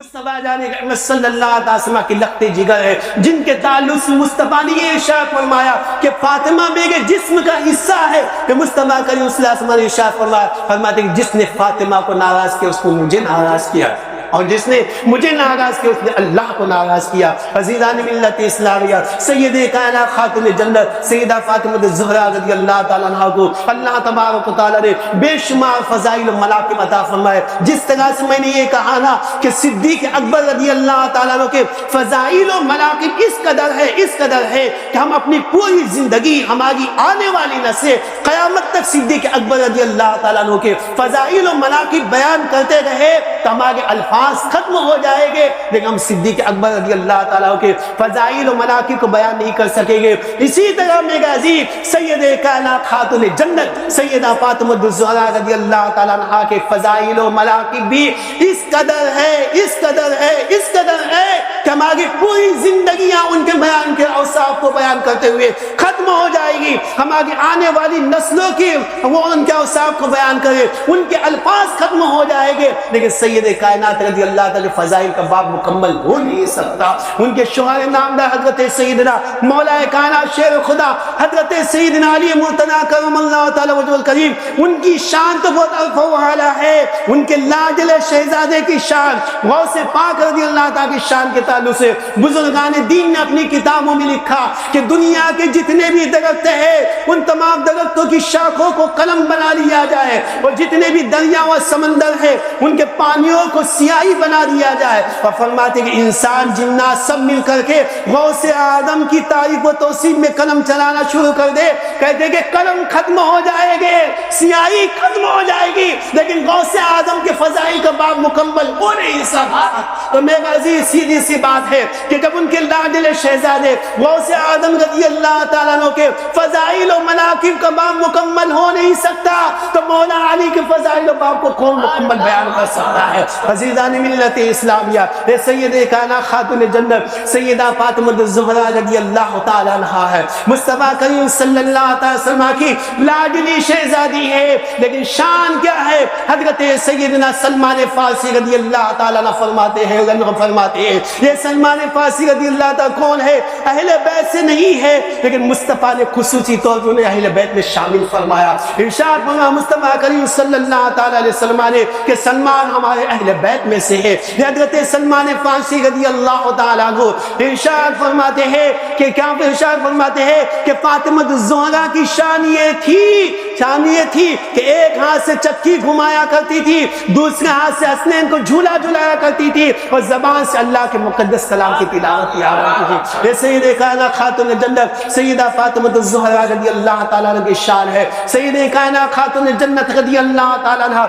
مصطفیٰ جان احمد صلی اللہ علیہ وسلم کی لخت جگر ہے، جن کے تعلق سے مصطفیٰ نے یہ ارشاد فرمایا کہ فاطمہ میرے جسم کا حصہ ہے، کہ مصطفیٰ کریم صلی اللہ علیہ وسلم نے ارشاد فرمایا، فرماتے کہ جس نے فاطمہ کو ناراض کیا اس کو مجھے ناراض کیا، اور جس نے مجھے ناراض کیا اس نے اللہ کو ناراض کیا۔ عزیزان ملت اسلامیہ، سید کائنات خاتون جنت سیدہ فاطمہ الزہرا رضی اللہ تعالیٰ عنہ کو اللہ تبارک و تعالیٰ نے بے شمار فضائل و مناقب عطا فرمائے۔ جس طرح سے میں نے یہ کہا نا کہ صدیق اکبر رضی اللہ تعالیٰ عنہ کے فضائل و مناقب اس قدر ہے کہ ہم اپنی پوری زندگی، ہماری آنے والی نسلیں قیامت تک صدیق اکبر رضی اللہ تعالیٰ عنہ کے فضائل و مناقب بیان کرتے رہے تو ہمارے الفاظ ختم ہو جائے گے، لیکن ہم صدیق اکبر رضی اللہ تعالیٰ کے فضائل و مناقب کو بیان نہیں کر سکیں گے۔ اسی طرح میرے عزیز سید کائنات خاتون جنت سیدہ فاطمہ الزہرا رضی اللہ تعالیٰ عنہ کے فضائل و مناقب بھی اس قدر ہے کہ ہماری پوری زندگیاں ان کے بیان کے اوصاف کو بیان کرتے ہوئے ختم ہو جائے گی۔ ہماری آنے والی نسلوں کی وہ ان کے اوصاف کو بیان کرے، ان کے الفاظ ختم ہو جائے گے، لیکن سید کائنات رضی اللہ تعالی فضائل کا باب مکمل ہو نہیں سکتا۔ ان کے شوہر نامدار حضرت سیدنا مولا کائنات شیر خدا حضرت سیدنا علی مرتضی کرم اللہ تعالی وجہ الکریم، ان کی شان تو بہت عرفہ و اعلیٰ ہے، ان کے لاجل شہزادے کی شان، غوث پاک رضی اللہ تعالی کی شان کے تعلق سے بزرگان دین نے اپنی کتابوں میں لکھا کہ دنیا کے جتنے بھی درخت ہیں ان تمام درختوں کی شاخوں کو قلم بنا لیا جائے، اور جتنے بھی دریا و سمندر ہیں ان کے پانیوں کو سیاہی بنا دیا جائے، اور فرماتے کہ انسان جنات سب مل کر کے غوث آدم کی تعریف و توصیف میں قلم چلانا شروع کر دے، کہتے کہ قلم ختم ہو جائے گے، سیاہی ختم ہو جائے گی، لیکن غوث آدم کے فضائل کا باب مکمل ہو نہیں سکا۔ تو میرا عزیز سیدھی سی بات ہے کہ جب ان کے لاڈل شہزادے غوث آدم رضی اللہ تعالیٰ عنہ کے فضائل و مناقب کا باب مکمل ہو نہیں سکتا تو مولا علی کے فضائل و باب کو کون مکمل بیان کر سکتا ہے؟ عزیزان ملت اسلامیہ، یہ سید کائنات خاتون جنت سیدہ فاطمہ الزہرا رضی اللہ تعالیٰ عنہ ہے، مصطفیٰ کریم صلی اللہ علیہ وسلم کی لاڈلی شہزادی ہے، لیکن شان کیا ہے؟ حضرت سیدنا سلمان فارسی رضی اللہ تعالیٰ عنہ فرماتے ہیں یہ سلمان فارسی رضی اللہ تعالیٰ کون ہے؟ اہل بیت سے نہیں ہے، لیکن مصطفیٰ نے خصوصی طور پر انہیں اہل بیت میں شامل فرمایا۔ ارشاد فرمایا مصطفیٰ کریم صلی اللہ تعالیٰ علیہ وسلم نے کہ سلمان ہمارے اہل بیت میں سے ہے۔ حضرت سلمان فارسی رضی اللہ تعالیٰ عنہ ارشاد فرماتے ہیں کہ کیا ارشاد فرماتے ہیں کہ فاطمہ الزہرا کی شان یہ تھی کہ ایک ہاتھ سے چکی گھمایا کرتی تھی، دوسرے ہاتھ سے حسنین کو جھولا جھلایا کرتی تھی، اور زبان سے اللہ کے مقدس کلام کی تلاوت کیا کرتی تھی۔ یہ سید کائنات خاتون جنت سیدہ فاطمہ الزہرا رضی اللہ تعالیٰ عنہ کی شان ہے۔ سید کائنات خاتون جنت رضی اللہ تعالیٰ عنہ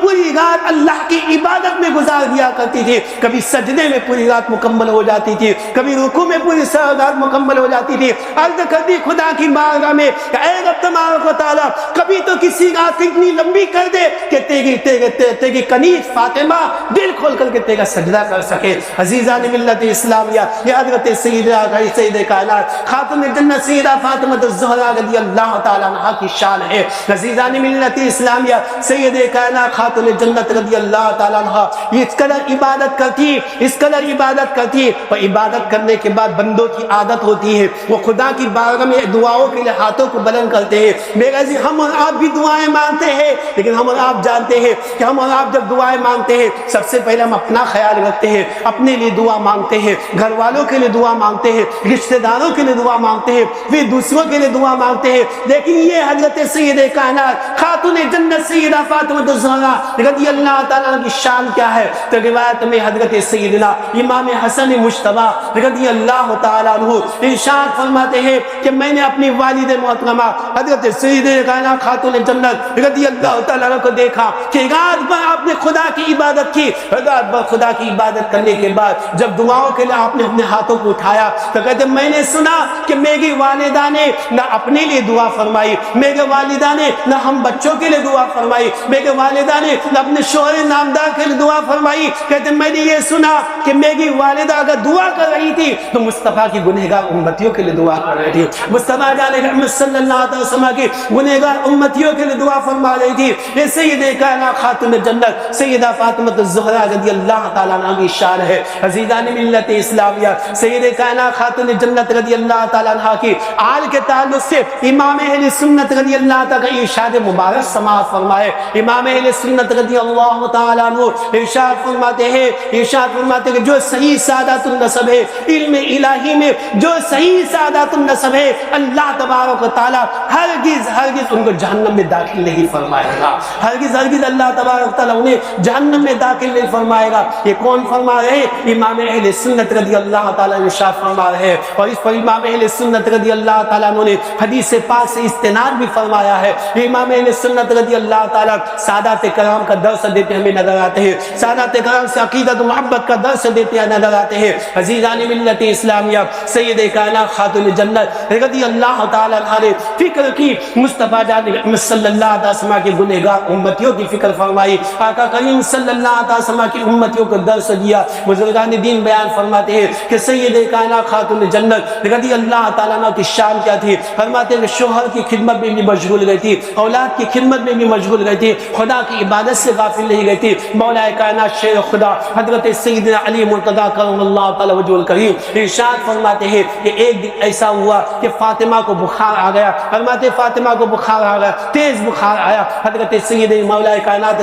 پوری رات اللہ کی عبادت میں گزار دیا کرتی تھی، کبھی سجدے میں پوری رات مکمل ہو جاتی تھی، کبھی رکوع میں پوری رات مکمل ہو جاتی تھی، عرض کرتی خدا کی بارگاہ میں کہ اے رب تبارک و تعالیٰ کبھی تو کسی رات کو اتنی لمبی کر دے کہ تیری کنیز فاطمہ دل کھول کر کے تیرا سجدہ کر سکے۔ عزیزان ملت اسلامیہ، یہ حضرت سید کائنات خاتون جنت سیدہ فاطمہ الزہرا رضی اللہ تعالیٰ عنہ کی شان ہے۔ عزیزان ملت اسلامیہ، سید کائنات خاتون جنت رضی اللہ تعالیٰ عنہ اس قدر عبادت کرتی اور عبادت کرنے کے بعد بندوں کی عادت ہوتی ہے وہ خدا کی بارگاہ میں دعاؤں کے لیے ہاتھوں کو بلند کرتے ہیں۔ میرا عزیز ہم اور آپ بھی دعائیں مانگتے ہیں، لیکن ہم اور آپ جانتے ہیں کہ ہم اور آپ جب دعائیں مانگتے ہیں سب سے پہلے ہم اپنا خیال رکھتے ہیں، اپنے لیے دعا مانگتے ہیں، گھر والوں کے لیے دعا مانگتے ہیں، رشتہ داروں کے لیے دعا مانگتے ہیں، پھر دوسروں کے لیے دعا مانگتے ہیں۔ لیکن یہ حضرت سید کائنات خاتون جنت سیدہ فاطمہ الزہرا رضی اللہ تعالیٰ عنہ کی شان کیا ہے؟ تو روایت میں حضرت سیدنا امام حسن مجتبی رضی اللہ تعالیٰ عنہ ارشاد فرماتے ہیں کہ میں نے اپنی والد محترمہ حضرت سید کائنات خاتون جنت رضی اللہ تعالیٰ عنہ کو دیکھا کہ رات بھر آپ نے خدا کی عبادت کی، رات بھر خدا کی عبادت کرنے کے بعد جب دعاؤں کے لیے آپ نے اپنے ہاتھوں کو اٹھایا تو کہتے میں نے سنا کہ میری والدہ نے نہ اپنے لیے دعا فرمائی، میرے والدہ نے نہ ہم بچوں کے لیے دعا فرمائی، میرے والدہ نے نہ اپنے شوہر نامدار کے لیے دعا فرمائی۔ کہتے میں نے یہ سنا کہ میری والدہ اگر دعا کر رہی تھی تو مصطفیٰ کی گنہگار امتیوں کے لیے دعا کر رہی تھی، مصطفیٰ جان احمد صلی اللہ علیہ وسلم کی गुनहगार उम्मतियों के लिए दुआ फरमा रही थी। ये सैयदे कायनात खातून जन्नत सैयदा फातिमा ज़हरा रज़ी अल्लाह ताला अन्हा की शान है। अज़ीज़ान मिल्लत इस्लामिया सैयदे कायनात खातून जन्नत रज़ी अल्लाह ताला अन्हा की आल के ताल्लुक से इमाम अहले सुन्नत रज़ी अल्लाह ताला का इरशाद मुबारक समाअत फरमाए। इमाम अहले सुन्नत रज़ी अल्लाह ताला अन्हु इरशाद फरमाते हैं जो सही सादातुन नसब है इल्म इलाही में, जो सही सादातुन नसब है, अल्लाह तबारक व तआला हरगिज़ उनको जहन्नम में दाखिल नहीं फरमाएगा। हरगिज़ अल्लाह तबारक व तआला उन्हें जहन्नम में दाखिल नहीं फरमाएगा। ये कौन फरमा रहे हैं? इमाम अहले सुन्नत रज़ी अल्लाह ताला इरशाद फरमा रहे हैं। और इस पर इमाम अहले सुन्नत रज़ी अल्लाह ताला ने हदीस पाक से इस्तिनाद भी फरमाया है। इमाम अहले सुन्नत रज़ी अल्लाह ताला सादात कराम का दर्स देते हमें नजर आते हैं। सादात कराम से अकीदत व मोहब्बत का दर्स देते नजर आते हैं। अज़ीज़ान मिल्लत इस्लामिया सैयदे कायनात खातून जन्नत रज़ी अल्लाह ताला अन्हा ने फिक्र की मुस्तफ़ा जान सल्लल्लाहु अलैहि वसल्लम के गुनहगार उम्मतियों की फिक्र फरमाई। आका करीम सल्लल्लाहु अलैहि वसल्लम की उम्मतियों को दर्स दिया। बुजुर्गान दीन बयान फरमाते हैं कि सैयदे कायनात खातून जन्नत रज़ी अल्लाह ताला अन्हा की शान क्या थी। फरमाते हैं शोहर की खिदमत में भी मशगूल गई थी, औलाद की खिदमत में भी मशगूल गई थी, खुदा की इबादत से गाफिल नहीं गई थी। मौला कायनात शेर खुदा हजरत सैयदना अली मुर्तज़ा करमल्लाहु तआला वजहुल करीम इरशाद फरमाते हैं कि एक दिन ऐसा हुआ कि फातिमा को बुखार आ गया। फरमाते फातिमा को बुखार आ गया, तेज बुखार आया। हजरत सैयद मौला कायनात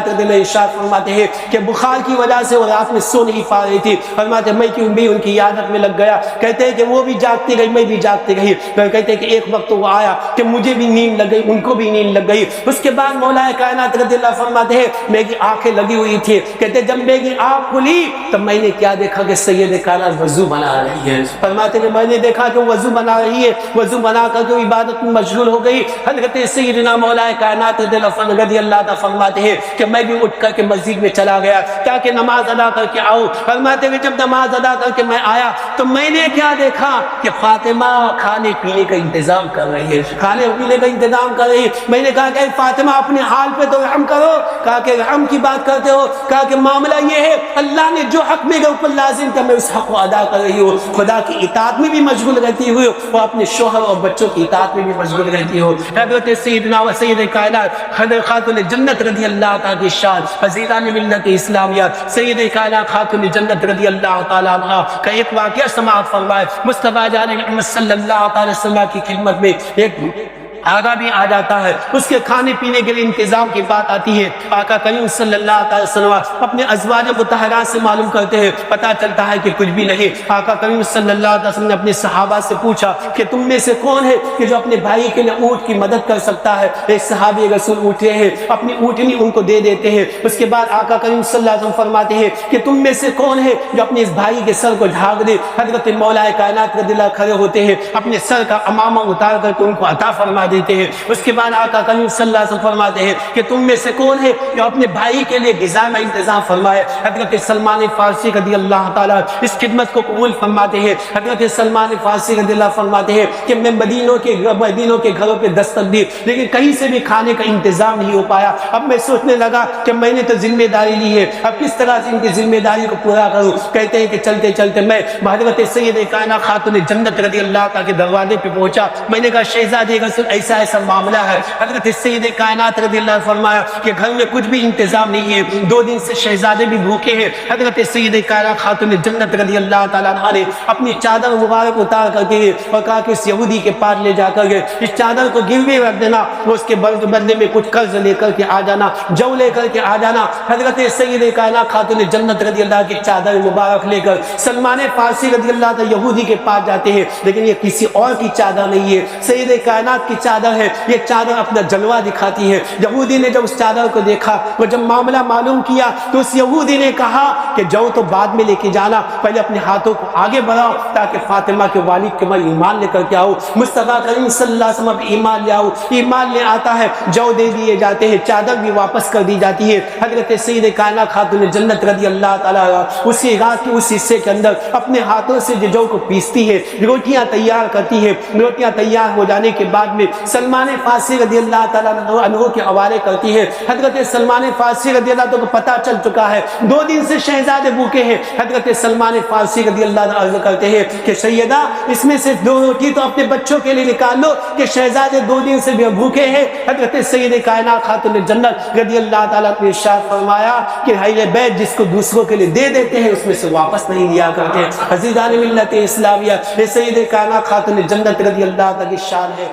ने इरशाद फरमाते हैं कि बुखार की वजह से वो रात में सो नहीं पा रही थी। फरमाते मैं क्यों भी उनकी आदत में लग गया। कहते हैं कि वो भी जागती गई, मैं भी जागती गई। कहते हैं कि एक वक्त वो आया कि मुझे भी नींद लग गई, उनको भी नींद लग गई। उसके बाद मौला कायनात फरमाते हैं मेरी आंखें लगी हुई थी। कहते जब मेरी आंख खुली तब मैंने क्या देखा कि सैयद कायनात वजू बना रही है। फरमाते हैं मैंने देखा कि वजू बना रही है, वजू बना कर के इबादत में मशगूल हो गई। हजरत सैयदना मौला कायनात रज़ी अल्लाह ताला फरमाते हैं कि मैं भी उठ करके मस्जिद में चला गया ताकि नमाज अदा करके आऊँ। फरमाते हैं जब नमाज अदा करके मैं आया तो मैंने क्या देखा कि फातिमा खाने पीने का इंतजाम कर रही है, खाने पीने का इंतजाम कर रही है। मैंने कहा कि फातिमा अपने हाल पे तो रहम करो। कहा कि रहम की बात करते हो। कहा कि मामला ये है अल्लाह ने जो हक मेरे ऊपर लाजिम था मैं उस हक को अदा कर रही हूँ। खुदा की इताअत में भी मशगूल रहती हुई और अपने शोहर और बच्चों की इताअत में भी मशगूल रहती हो। हज़रत सैयदना व सैयद कायनात खातून जन्नत रज़ी अल्लाह ताला की शान। अज़ीज़ान मिल्लत इस्लामिया सैयद कायनात खातून जन्नत रज़ी अल्लाह ताला अन्हा का एक वाक़या समाअत फरमाए। मुस्तफ़ा जान सल्लल्लाहु अलैहि वसल्लम की खिदमत में एक आगा भी आ जाता है। उसके खाने पीने के लिए इंतजाम की बात आती है। आका करीम सल्लल्लाहु अलैहि वसल्लम अपने अज़वाज मुतहरात से मालूम करते हैं, पता चलता है कि कुछ भी नहीं। आका करीम सल्लल्लाहु अलैहि वसल्लम ने अपने सहाबा से पूछा कि तुम में से कौन है कि जो अपने भाई के लिए ऊँट की मदद कर सकता है। एक सहाबी रसूल उठे हैं, अपनी ऊँटनी उनको दे देते हैं। उसके बाद आका करीम सल्लल्लाहु अलैहि वसल्लम फरमाते हैं कि तुम में से कौन है जो अपने इस भाई के सर को ढाक दे। हज़रत मौला कायनात रज़ियल्लाहु खड़े होते हैं, अपने सर का अमामा उतार करके उनको अता फरमा देते हैं। उसके बाद आका करीम सल्लल्लाहु अलैहि वसल्लम फरमाते हैं कि तुम में से कौन है जो अपने भाई के लिए ग़िज़ा में इंतजाम फरमाए। हज़रत सलमान फारसी रज़ियल्लाहु ताला इस खिदमत को कबूल फरमाते हैं। हज़रत सलमान फारसी रज़ियल्लाहु फरमाते हैं कि मैं मदीनों के घरों पे दस्तक दी लेकिन कहीं से भी खाने का इंतजाम नहीं हो पाया। अब मैं सोचने लगा कि मैंने तो जिम्मेदारी ली है, अब किस तरह से इनकी जिम्मेदारी को पूरा करूँ। कहते हैं कि चलते चलते मैं हज़रत सैयद कायनात खातून जन्नत रज़ियल्लाहु ताला के दरवाजे पे पहुंचा। मैंने कहा शहज़ादे रसूल ऐसा ऐसा मामला है। हज़रत सैयद कायनात रज़ियल्लाहु फरमाया कि घर में कुछ भी इंतजाम नहीं है, 2 दिन से शहज़ादे भी भूखे हैं। हज़रत सैयद कायनात खातून जन्नत रज़ियल्लाहु ताला अन्हा ने अपनी चादर मुबारक उतार करके और कहा कि इस यहूदी के पास ले जाकर के इस चादर को गिरवी रख देना, उसके बदले में कुछ कर्ज लेकर के आ जाना, जौ लेकर के आ जाना। हज़रत सैयद कायनात खातून जन्नत रज़ियल्लाहु की चादर मुबारक लेकर सलमान फारसी रज़ियल्लाहु यहूदी के पास जाते हैं, लेकिन ये किसी और की चादर नहीं है, सैयद कायनात की चादर है। ये चादर अपना जलवा दिखाती है। यहूदी ने जब उस चादर को देखा, वो जब मामला मालूम किया तो उस यहूदी ने कहा कि जाओ तो बाद में लेके जाना, पहले अपने हाथों को आगे बढ़ाओ ताकि फातिमा के वालिद के मैं ईमान लेकर के आओ। मुस्तफा करीम सल्लल्लाहु अलैहि वसल्लम ईमान ले आओ, ईमान ले आता है, जौ दे दिए जाते हैं, चादर भी वापस कर दी जाती है। हज़रत सैयद कायनात खातून जन्नत रज़ियल्लाहु ताला उसी रात के उस हिस्से के अंदर अपने हाथों से जौ को पीसती है, रोटियां तैयार करती है। रोटियां तैयार हो जाने के बाद में سلمان فارسی رضی اللہ تعالیٰ عنہ کے حوالے کرتی ہے، حضرت سلمان فارسی رضی اللہ عنہ کو پتہ چل چکا ہے 2 دن سے شہزادے بھوکے ہیں۔ حضرت سلمان فارسی رضی اللہ عنہ عرض کرتے ہیں کہ سیدہ اس میں سے 2 روٹی تو اپنے بچوں کے لیے نکال لو کہ شہزادے 2 دن سے بھوکے ہیں۔ حضرت سید کائنات خاتون جنت رضی اللہ تعالیٰ نے ارشاد فرمایا کہ اہل بیت جس کو دوسروں کے لیے دے دیتے ہیں اس میں سے واپس نہیں لیا کرتے۔ عزیزان ملت اسلامیہ، سید کائنات خاتون جنت رضی اللہ تعالیٰ کی شان ہے۔